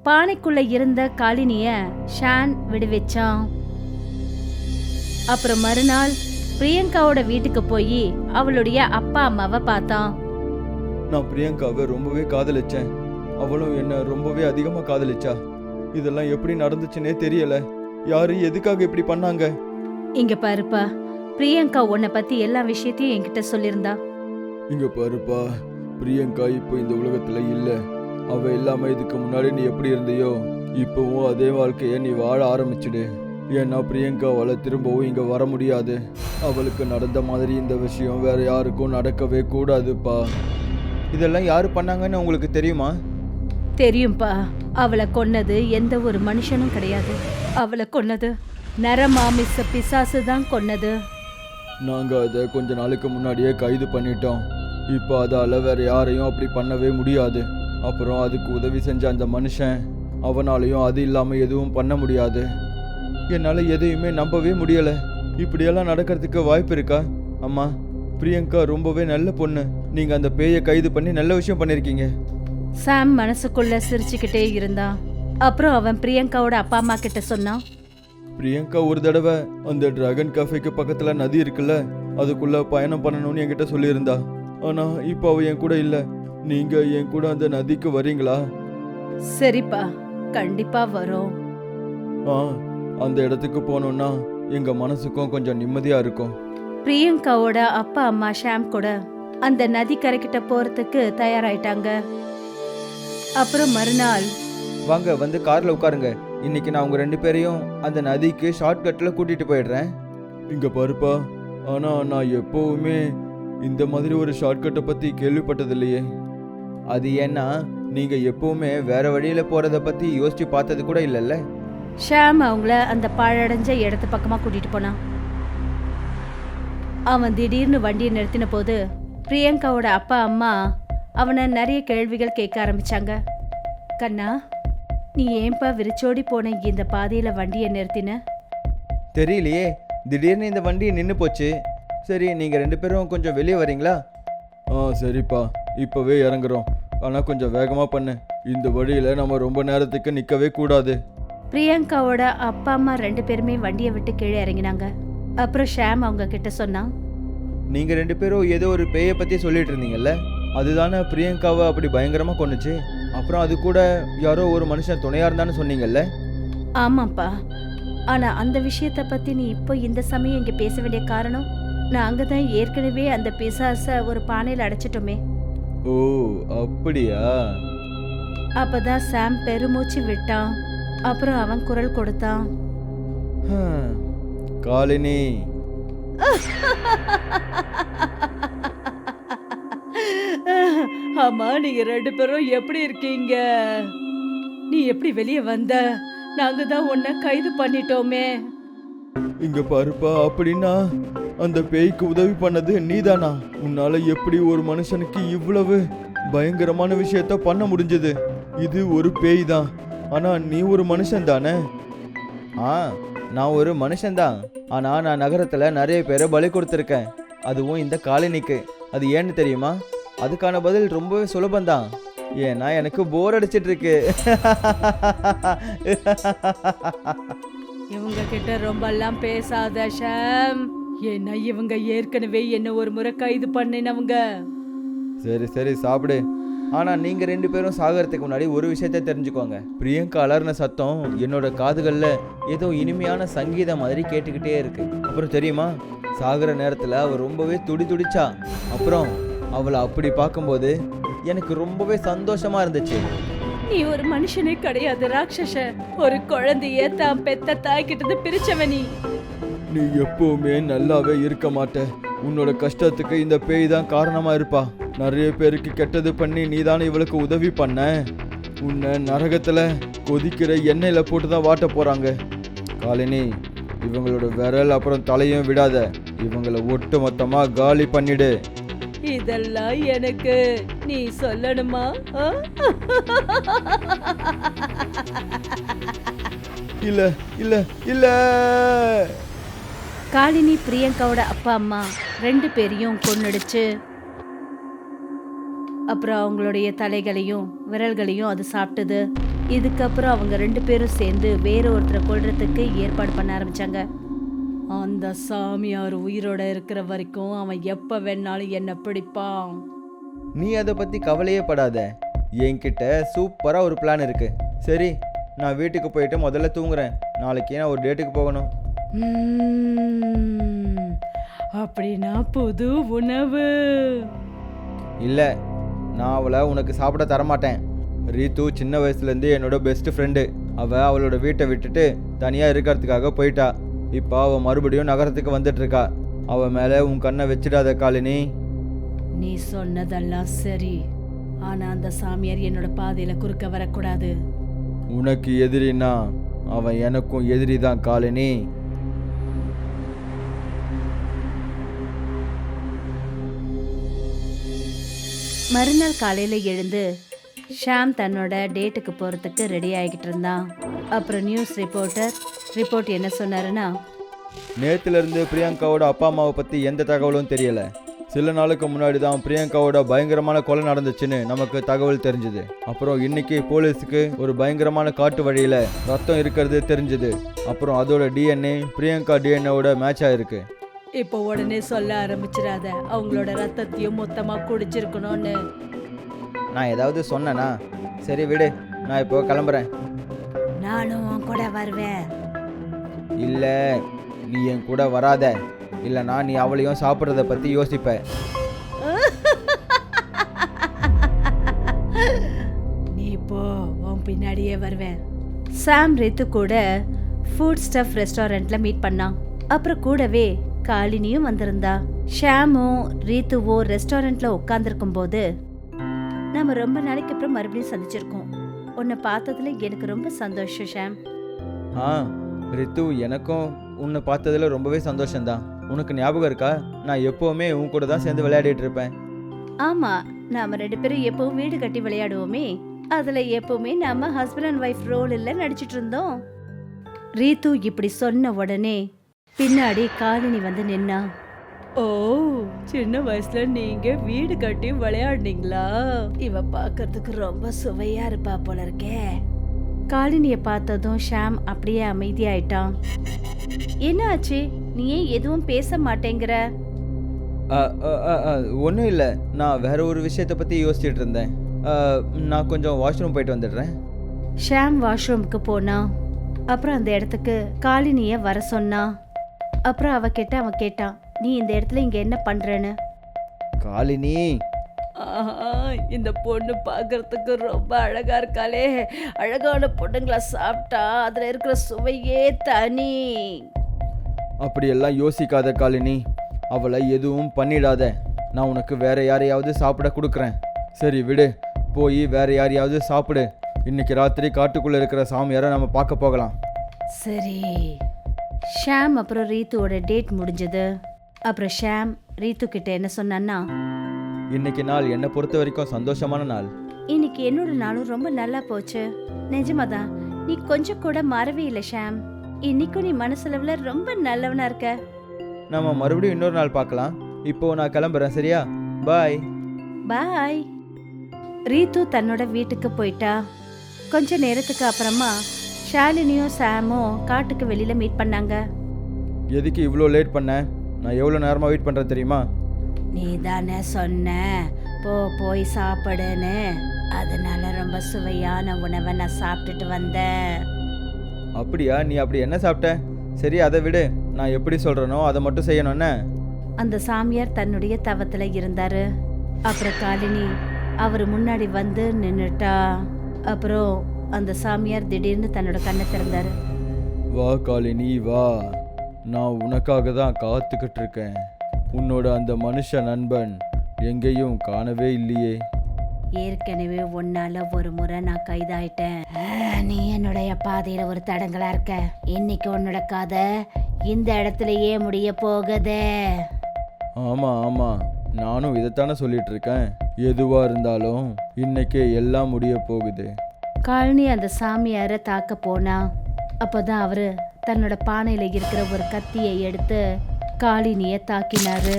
பானைக்குள்ள இருந்த காலினிய ஷான் விடுவிச்சான். அப்புறம் மறுநாள் பிரியங்காவோட வீட்டுக்கு போய் அவளுடைய அப்பா அம்மாவை பார்த்தான். நான் பிரியங்காவை ரொம்பவே காதலிச்சேன். அவளும் என்ன ரொம்பவே அதிகமா காதலிச்சா. இதெல்லாம் எப்படி நடந்துச்சுன்னே தெரியல. யாரு எதுக்காக இப்படி பண்ணாங்க? இங்க பாருப்பா, பிரியங்கா உன்னை பத்தி எல்லா விஷயத்தையும் என்கிட்ட சொல்லியிருந்தா. இங்க பாருப்பா, பிரியங்கா இப்போ இந்த உலகத்துல இல்ல. அவ இல்லாம இதுக்கு முன்னாடி நீ எப்படி இருந்தியோ இப்பவும் அதே வாழ்க்கைய நீ வாழ ஆரம்பிச்சுடு. ஏன்னா பிரியங்காவால திரும்பவும் இங்க வர முடியாது. அவளுக்கு நடந்த மாதிரி இந்த விஷயம் வேற யாருக்கும் நடக்கவே கூடாதுப்பா. இதெல்லாம் யாரு பண்ணாங்கன்னு உங்களுக்கு தெரியுமா? தெரியும்பா, அவளை கொன்னது எந்த ஒரு மனுஷனும் கிடையாது. அவளை கொன்னது நரமாமிச பிசாசு தான் கொன்னது. நாங்க அதை கொஞ்ச நாளுக்கு முன்னாடியே கைது பண்ணிட்டோம். இப்போ அதால வேற யாரையும் அப்படி பண்ணவே முடியாது. அப்புறம் அதுக்கு உதவி செஞ்ச அந்த மனுஷன், அவனாலையும் அது இல்லாம எதுவும் பண்ண முடியாது. என்னால எதையுமே நம்பவே முடியல. இப்படியெல்லாம் நடக்கிறதுக்கு வாய்ப்பு இருக்கா? அம்மா, பிரியங்கா ரொம்பவே நல்ல பொண்ணு. நீங்க அந்த பேயை கைது பண்ணி நல்ல விஷயம் பண்ணிருக்கீங்க. சாம் மனசுக்குள்ள சிரிச்சுக்கிட்டே இருந்தான். அப்புறம் அவன் பிரியங்காவோட அப்பா அம்மா கிட்ட சொன்னான். பிரியங்கா ஒரு தடவை அந்த டிராகன் கஃபேக்கு பக்கத்துல நதி இருக்குல்ல, அதுக்குள்ள பயணம் பண்ணணும்னு என்கிட்ட சொல்லியிருந்தா. ஆனா இப்போ அவ என் கூட இல்ல. நீங்க என் கூட அந்த நதிக்கு வரீங்களா? சரிப்பா, கண்டிப்பா வரோம். அந்த இடத்துக்கு போனோம்னா எங்க மனசுக்கும் கொஞ்சம் நிம்மதியா இருக்கும். பிரியங்காவோட அப்பா அம்மா ஷாம் கூட அந்த நதி கரைக்கிட்ட போறதுக்கு தயாராயிட்டாங்க. அப்புறம் மறுநாள், வாங்க வந்து கார்ல உட்காருங்க. இன்னைக்கு நான் உங்க 2 பேரையும் அந்த நதிக்கு ஷார்ட்கட்ல கூட்டிட்டு போயிடுறேன். இங்க பாருப்பா, ஆனா நான் எப்பவுமே இந்த மாதிரி ஒரு ஷார்ட்கட்டை பத்தி கேள்விப்பட்டது இல்லையே. அது ஏன்னா நீங்க எப்பவுமே வேற வழியில போறத பத்தி யோசிச்சு பார்த்தது கூட இல்லைல்ல. ஷாம் அவங்கள அந்த பாழடைஞ்ச இடத்து பக்கமா கூட்டிட்டு போனான். அவன் திடீர்னு வண்டியை நிறுத்தின போது பிரியங்காவோட அப்பா அம்மா அவனை நிறைய கேள்விகள் கேட்க ஆரம்பிச்சாங்க. கண்ணா, நீ ஏன்பா விரிச்சோடி போன இந்த பாதையில வண்டியை நிறுத்தின? தெரியலையே, திடீர்னு இந்த வண்டி நின்று போச்சு. சரி, நீங்க 2 பேரும் கொஞ்சம் வெளியே வரீங்களா? சரிப்பா, இப்பவே இறங்குறோம். ஆனா கொஞ்சம் வேகமா பண்ணு. இந்த வழியில நம்ம ரொம்ப நேரத்துக்கு நிக்கவே கூடாது. பிரியங்காவோட அப்பா அம்மா 2 பேருமே வண்டியை விட்டு கீழே இறங்கினாங்க. அப்புறம் ஷாம் அவங்க கிட்ட சொன்னான். நீங்க 2 பேரும் ஏதோ ஒரு பேயை பத்தி சொல்லிட்டு இருந்தீங்கல்ல, அதுதானே பிரியங்காவை அப்படி பயங்கரமா கொன்னுச்சு. அப்புறம் அது கூட யாரோ ஒரு மனுஷன் துணையா இருந்தான்னு சொன்னீங்கல்ல. ஆமாப்பா, ஆனா அந்த விஷயத்த பத்தி நீ இப்போ இந்த சமயம் இங்க பேச வேண்டிய காரணம், நாங்க தான் ஏற்கனவே அந்த பிசாச ஒரு பானையில அடைச்சிட்டோமே. ஓ, அப்படியா? அப்பதான் சாம் பெருமூச்சு விட்டான். அப்புறம் அவன் குரல் கொடுத்தான். காலினி. ஆமா, நீங்க 2 பேரும் எப்படி இருக்கீங்க? நீ எப்படி வெளியே வந்த? நாங்க தான் உன்னை கைது பண்ணிட்டோமே. இங்க பாருப்பா, அப்படின்னா அந்த பேய்க்கு உதவி பண்ணது நீதானா? உன்னால எப்படி ஒரு மனுஷனுக்கு இவ்வளவு பயங்கரமான விஷயத்த பண்ண முடிஞ்சது? இது ஒரு பேய் தான், ஆனா நீ ஒரு மனுஷன் தானே? நான் ஒரு மனுஷன்தான். ஆனா நான் நகரத்துல நிறைய பேரை பலி கொடுத்துருக்கேன், அதுவும் இந்த காலனிக்கு. அது ஏன்னு தெரியுமா? அதுக்கான பதில் ரொம்பவே சுலபந்தான். ஏன்னா எனக்கு போர் அடிச்சிட்டு இருக்கு. இவங்க கிட்ட ரொம்ப எல்லாம் பேசாத ஷாம். ஏன்னா இவங்க ஏற்கனவே என்ன ஒரு முறை கைது பண்ணினவங்க. சரி சரி, சாப்பிடு. ஆனா நீங்க 2 பேரும் சாகறதுக்கு முன்னாடி ஒரு விஷயத்த தெரிஞ்சுக்கோங்க. பிரியங்கா அலர்ன சத்தம் என்னோட காதுகள்ல ஏதோ இனிமையான சங்கீதம் மாதிரி கேட்டுக்கிட்டே இருக்கு. அப்புறம் தெரியுமா, சாகுற நேரத்துல அவ ரொம்பவே துடிச்சா. அப்புறம் அவளை அப்படி பார்க்கும்போது எனக்கு ரொம்பவே சந்தோஷமா இருந்துச்சு. நீ ஒரு மனுஷனே கிடையாது, ராட்சச. ஒரு குழந்தைய தான் பெத்த தாய்கிட்ட பிரிச்சவ நீ. நீ எப்பவுமே நல்லாவே இருக்க மாட்ட. உன்னோட கஷ்டத்துக்கு இந்த பேய் தான் காரணமா இருப்பா. நிறைய பேருக்கு கெட்டது பண்ணி நீதானே இவளுக்கு உதவி பண்ண. உன்னை நரகத்துல கொதிக்கிற எண்ணெயில போட்டு தான் வாட்ட போறாங்க. காலினி, இவங்களோட விரல் அப்புறம் தலையும் விடாத. இவங்களை ஒட்டு மொத்தமா காலி பண்ணிடு. இதெல்லாம் எனக்கு நீ சொல்லணுமா? இல்ல இல்ல இல்ல. காலினி பிரியங்காவோட அப்பா அம்மா 2 பேரையும் கொன்னுடுச்சு. அப்புறம் அவங்களுடைய தலைகளையும் விரல்களையும் அது சாப்பிட்டது. இதுக்கப்புறம் அவங்க 2 பேரும் சேர்ந்து வேற ஒருத்தரை கொல்றதுக்கு ஏற்பாடு பண்ண ஆரம்பிச்சாங்க. அந்த சாமியார் உயிரோட இருக்கிற வரைக்கும் அவன் எப்ப வேணாலும் என்ன பிடிப்பான். நீ அதை பற்றி கவலையே படாத. என்கிட்ட சூப்பராக ஒரு பிளான் இருக்கு. சரி, நான் வீட்டுக்கு போயிட்டு முதல்ல தூங்குறேன். நாளைக்கு நான் ஒரு டேட்டுக்கு போகணும். அப்படின்னா புது உணவு? இல்லை, நான் அவளை உனக்கு சாப்பிட தரமாட்டேன். ரீத்து சின்ன வயசுலேருந்து என்னோட பெஸ்ட் ஃப்ரெண்டு. அவளோட வீட்டை விட்டுட்டு தனியாக இருக்கிறதுக்காக போயிட்டா. இப்போ அவள் மறுபடியும் நகரத்துக்கு வந்துட்டுருக்கா. அவள் மேலே உன் கண்ணை வச்சிடாத காலினி. நீ சொன்னதெல்லாம் சரி, ஆனா அந்த சாமியார் என்னோட பாதையில குறுக்க வரக்கூடாது. உனக்கு எதிரினா அவன் எனக்கும் எதிரி தான் காலினி. மறுநாள் காலையில எழுந்து ஷாம் தன்னோட டேட்டுக்கு போறதுக்கு ரெடி ஆகிட்டு இருந்தான். அப்புறம் நியூஸ் ரிப்போர்ட் என்ன சொன்னாருன்னா, நேற்றுலேருந்து பிரியங்காவோட அப்பா அம்மாவை பற்றி எந்த தகவலும் தெரியல. சில நாளுக்கு முன்னாடி தான் பிரியங்காவோட பயங்கரமான கொலை நடந்துச்சுன்னு நமக்கு தகவல் தெரிஞ்சுது. அப்புறம் இன்னைக்கு போலீஸுக்கு ஒரு பயங்கரமான காட்டு வழியில் ரத்தம் இருக்கிறது தெரிஞ்சுது. அப்புறம் அதோட டிஎன்ஏ பிரியங்கா டிஎன்ஏவோட மேட்ச் ஆயிருக்கு. இப்போ உடனே சொல்ல ஆரம்பிச்சிடாத, அவங்களோட ரத்தத்தையும் மொத்தமா குடிச்சிருக்கணும்னு. நான் ஏதாவது சொன்னேனா? சரி விடு, நான் இப்போ கிளம்புறேன். நானும் உன் கூட வருவேன். இல்லை, நீ என் கூட வராத. இல்லைனா நீ அவளையும் சாப்பிட்றத பற்றி யோசிப்ப. நீ போ, உன் பின்னாடியே வருவேன். சாம் ரித்து கூட ஃபுட் ஸ்டஃப் ரெஸ்டாரண்ட்ல மீட் பண்ணான். அப்புறம் கூடவே காலினியும் வந்திருந்தா. ஷாமும் ரீத்துவோ ரெஸ்டாரண்ட்ல உட்காந்துருக்கும் போது, நம்ம ரொம்ப நாளைக்கு அப்புறம் மறுபடியும் சந்திச்சிருக்கோம். உன்னை பார்த்ததுல எனக்கு ரொம்ப சந்தோஷம் ஷாம். ரித்து, எனக்கும் உன்னை பார்த்ததுல ரொம்பவே சந்தோஷம்தான். உனக்கு ஞாபகம் இருக்கா? நான் எப்போவுமே உன் கூட தான் சேர்ந்து விளையாடிட்டு இருப்பேன். ஆமா, நாம 2 பேரும் எப்பவும் வீடு கட்டி விளையாடுவோமே. அதுல எப்பவுமே நாம ஹஸ்பண்ட் அண்ட் ஒய்ஃப் ரோல்ல நடிச்சிட்டு இருந்தோம். ரீத்து இப்படி சொன்ன உடனே பின்னாடி காலினி வந்து நின்னா. ஓ, சின்ன வயசுல நீங்க வீடு கட்டி விளையாடுனீங்களா? இவ பாக்கிறதுக்கு ரொம்ப சுவையா இருப்பா போல இருக்கே. காலினிய பார்த்ததும் ஷாம் அப்படியே அமைதியாயிட்டான். என்ன ஆச்சு? நீ ஏன் எதுவும் பேச மாட்டேங்கிற? ஒன்றும் இல்லை, நான் வேற ஒரு விஷயத்தை பற்றி யோசிச்சுட்டு இருந்தேன். நான் கொஞ்சம் வாஷ்ரூம் போயிட்டு வந்துடுறேன். ஷாம் வாஷ்ரூமுக்கு போனா. அப்புறம் அந்த இடத்துக்கு காலினிய வர சொன்னா. அப்புறம் அவன் கேட்டான், நீ இந்த இடத்துல இங்க என்ன பண்றேன்னு. காலினி, இந்த பொண்ணு பார்க்கறதுக்கு ரொம்ப அழகா இருக்காளே. அழகான பொண்ணுங்களா சாப்பிட்டா அதுல இருக்கிற சுவையே தனி. அப்படியெல்லாம் யோசிக்காத காலினி. அவளை எதுவும் பண்ணிடாத. நான் உனக்கு வேற யாரையாவது சாப்பிட கொடுக்குறேன். சரி விடு, போய் வேற யாரையாவது சாப்பிடு. இன்னைக்கு ராத்திரி காட்டுக்குள்ள இருக்கிற சாமியாரை நம்ம பார்க்க போகலாம். சரி. ஷாம் அப்புறம் ரீத்துவோட டேட் முடிஞ்சது. அப்புறம் ஷாம் ரீத்து கிட்ட என்ன சொன்னான்னா, இன்னைக்கு நாள் என்னை பொறுத்த வரைக்கும் சந்தோஷமான நாள். இன்னைக்கு என்னோட நாளும் ரொம்ப நல்லா போச்சு. நிஜமாதான், நீ கொஞ்சம் கூட மாறவே இல்லை ஷாம். இன்னைக்கும் நீ மனசளவுல ரொம்ப நல்லவனா இருக்க. நம்ம மறுபடியும் இன்னொரு நாள் பார்க்கலாம். இப்போ நான் கிளம்புறேன், சரியா? பாய். பாய். ரீத்து தன்னோட வீட்டுக்கு போயிட்டா. கொஞ்ச நேரத்துக்கு அப்புறமா ஷாலினியும் சாமும் காட்டுக்கு வெளியில மீட் பண்ணாங்க. எதுக்கு இவ்வளோ லேட் பண்ண? நான் எவ்வளோ நேரமாக வெயிட் பண்ணுறேன் தெரியுமா? நீ தானே சொன்ன போய் சாப்பிடுன்னு. அதனால ரொம்ப சுவையான உணவை நான் சாப்பிட்டுட்டு வந்தேன். அப்படியா? நீ அப்படி என்ன சாப்பிட்ட? சரி, அதை விடு. நான் எப்படி சொல்கிறேனோ அதை மட்டும் செய்யணும்னு. அந்த சாமியார் தன்னுடைய தவத்துல இருந்தாரு. அப்புறம் காலினி அவர் முன்னாடி வந்து நின்னுட்டா. அப்புறம் அந்த சாமியார் திடீர்னு தன்னோட கண்ணை திறந்தாரு. வா காலினி வா, நான் உனக்காக தான் காத்துக்கிட்டு இருக்கேன். உன்னோட அந்த மனுஷ நண்பன் எங்கேயும் காணவே இல்லையே. ஏற்கனவே உன்னால ஒரு முறை நான் கைதாயிட்டேன். நீ என்னுடைய பாதையில ஒரு தடங்களா இருக்க. இன்னைக்கு உன்னோட கதை இந்த இடத்துலயே முடிய போகுதே. ஆமாம், நானும் இதைத்தானே சொல்லிட்டு இருக்கேன். எதுவாக இருந்தாலும் இன்னைக்கே எல்லாம் முடிய போகுது. காலனி அந்த சாமியாரை தாக்க போனா. அப்போதான் அவரு தன்னோட பானையில இருக்கிற ஒரு கத்தியை எடுத்து காலினிய தாக்கினாரு.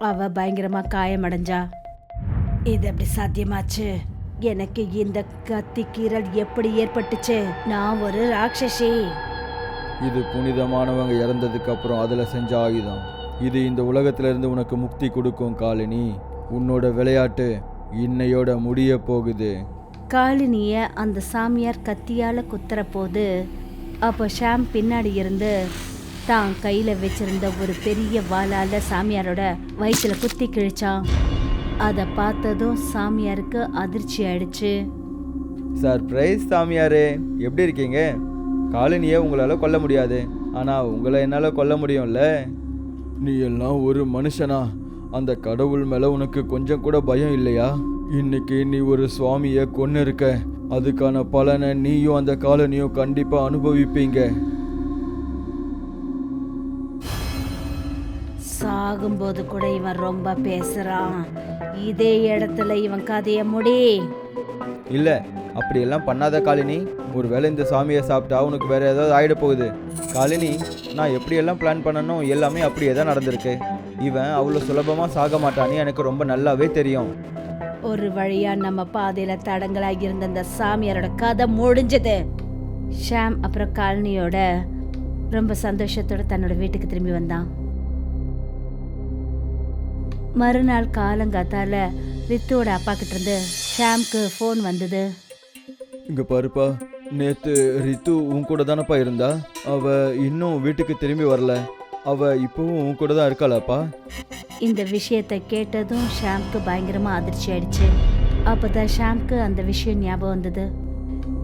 அவ பயங்கரமா காயமடைஞ்சா. இது எப்படி சாத்தியமாச்சு? எனக்கு இந்த கத்தி கீறல் எப்படி ஏற்பட்டுச்சு? நான் ஒரு ராட்சசி. இது புனிதமானவங்க இறந்ததுக்கு அப்புறம் அதில் செஞ்ச ஆயுதம். இது இந்த உலகத்திலிருந்து உனக்கு முக்தி கொடுக்கும் காலினி. உன்னோட விளையாட்டு இன்னையோட முடிய போகுது. காலினிய அந்த சாமியார் கத்தியால குத்துற போது அப்போ ஷாம் பின்னாடி இருந்து தான் கையில வச்சிருந்த ஒரு பெரிய வாளால சாமியாரோட வயிற்றுல குத்தி கிழிச்சான். அதை பார்த்ததும் சாமியாருக்கு அதிர்ச்சி ஆயிடுச்சு. சர்ப்ரைஸ் சாமியாரே, எப்படி இருக்கீங்க? காலனியை உங்களால் கொல்ல முடியாது, ஆனால் உங்களை என்னால் கொல்ல முடியும்ல. நீ எல்லாம் ஒரு மனுஷனா? அந்த கடவுள் மேலே உனக்கு கொஞ்சம் கூட பயம் இல்லையா? இன்னைக்கு நீ ஒரு சுவாமியை கொன்னு இருக்க, அதுக்கான பலனை நீயும் அந்த காலனியும் கண்டிப்பாக அனுபவிப்பீங்க. சாகும்போது கூட இவன் ரொம்ப பேசுறான். இதே இடத்துல இவன் கதைய முடி. இல்லை, அப்படியெல்லாம் பண்ணாத காலினி. ஒருவேளை இந்த சாமியை சாப்பிட்டா உனக்கு வேற ஏதாவது ஆகிட போகுது. காலினி, நான் எப்படியெல்லாம் பிளான் பண்ணணும் எல்லாமே அப்படியே தான் நடந்திருக்கு. இவன் அவ்வளோ சுலபமாக சாக மாட்டான்னு எனக்கு ரொம்ப நல்லாவே தெரியும். ஒரு வழியா நம்ம பாதையில தடங்களாகி இருந்த அந்த சாமியாரோட கதை முடிஞ்சது. ஷாம் அப்புறம் காலனியோட ரொம்ப சந்தோஷத்தோட தன்னோட வீட்டுக்கு திரும்பி வந்தான். மறுநாள் காலங்காத்தால ரித்துவோட அப்பா கிட்ட இருந்து ஷாம்க்கு ஃபோன் வந்தது. இங்கே பாருப்பா, நேற்று ரித்து உன் கூட தானப்பா இருந்தா? அவ இன்னும் வீட்டுக்கு திரும்பி வரல. அவ இப்போவும் உன் கூட தான் இருக்காளாப்பா? இந்த விஷயத்தை கேட்டதும் ஷாம்க்கு பயங்கரமா அதிர்ச்சி ஆயிடுச்சு. அப்பதான் ஷாம்க்கு அந்த விஷயம் ஞாபகம் வந்தது.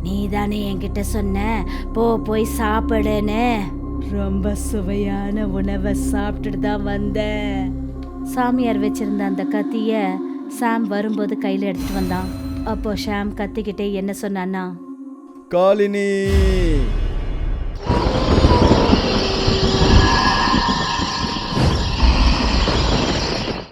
நீ தானே என்கிட்ட சொன்ன போய் சாப்பிடுன்னு. ரொம்ப சுவையான உணவை சாப்பிட்டுட்டு தான் வந்த. சாமியார் வச்சிருந்த அந்த கத்திய சாம் வரும்போது கையில எடுத்துட்டு வந்தான். அப்போ ஷாம் கத்திக்கிட்டே என்ன சொன்னான்னா, காலினி,